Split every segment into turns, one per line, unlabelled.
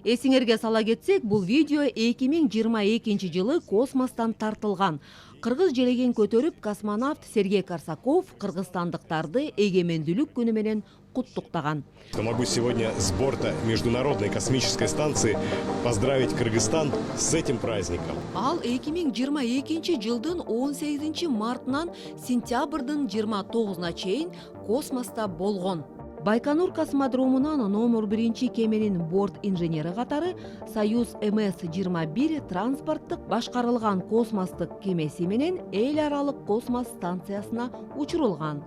Эсиңерге сала кетсек, бул видео 2022 жылы космостан тартылган. Кыргыз желеген көтөрүп космонавт Сергей Корсаков кыргызстандыктарды эгемендүүлүк күнү менен куттуктаган.
Могу сегодня с борта Международной космической станции поздравить Кыргызстан с этим праздником.
Ал 2022 жылдын 18 мартынан сентябрдын 29-на чейин космоста болгон. Байконур космодромунан номер 1 кеменин борт инженери катары Союз МС-21 транспорттук башкарылган космостук кемеси менен эл аралык космос станциясына учурулган.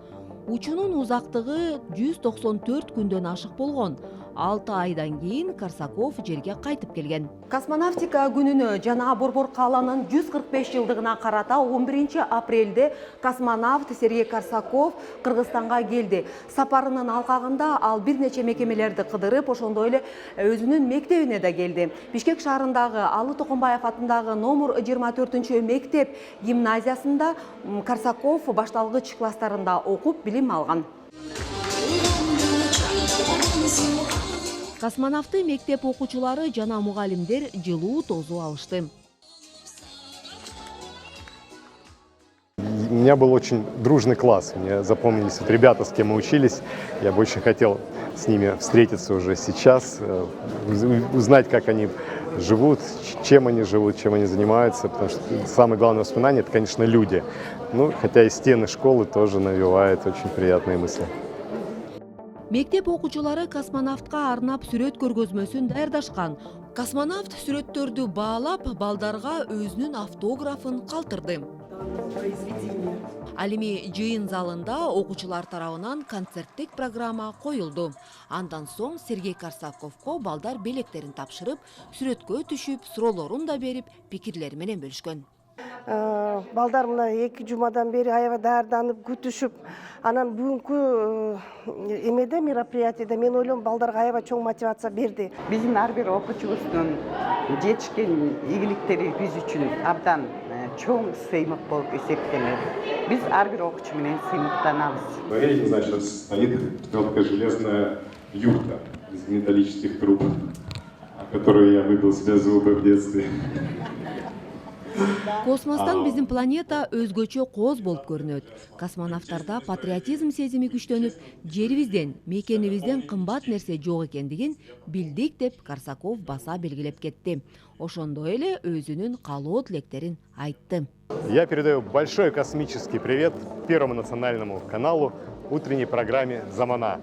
Учунун узактыгы 194 күндөн ашык болгон. 6 айдан кийин Корсаков жерге кайтып келген. Космонавтика күнүнө жана Борбор кааланын 145 жылдыгына карата 11 апрелде космонавт Сергей Корсаков Кыргызстанга келди. Сапарынын алкагында ал бир нече мекемелерди кыдырып, ошондой эле өзүнүн мектебине да келди. Бишкек шаарындагы Алы Токомбаев атындагы номер 24 мектеп гимназиясында Корсаков башталгыч класстарында окуп билим алган. Космонавты мектеп окуучулары жана мугалимдер жылуу тосуу алышты.
У меня был очень дружный класс. Мне запомнились ребята, с кем мы учились. Я бы очень хотел с ними встретиться уже сейчас, узнать, как они живут, чем они занимаются. Потому что самое главное воспоминание – это, конечно, люди. Ну, хотя и стены школы тоже навевают очень приятные мысли.
Мектеп окуучулары космонавтка арнап сүрөт көргөзмөсүн даярдашкан. Космонавт сүрөттөрдү баалап, балдарга өзүнүн автографын калтырды. Ал эми жыйын залында окуучулар тарабынан концерттик программа коюлду. Андан соң Сергей Корсаковго балдар белектерин тапшырып, сүрөткө түшүп, суроолорун да берип, пикирлери менен бөлүшкөн.
Балдар мына 2 жумадан бери аябай даярданып күтүшүп, анан бүгүнкү эмеде мероприятиеде мен ойлойм балдарга аябай чоң мотивация берди.
Биздин ар бир окуучубуздун жетишкен ийгиликтери биз үчүн абдан чоң сыймык болуп эсептелет. Биз ар бир окуучу менен сыймыктанабыз.
Поверите, значит, стоит тонкая железная юрта из металлических труб, которую я выбил себе зубы в детстве.
Космостан биздин планета өзгөчө кооз болуп көрүнөт. Космонавттарда патриотизм сезими күчтөнүп, жерибизден, мекенибизден кымбат нерсе жок экендигин билдик деп Корсаков баса белгилеп кетти. Ошондой эле өзүнүн каалоо тилектерин айтты.
Я передаю большой космический привет Первому национальному каналу утренней программе «Замана».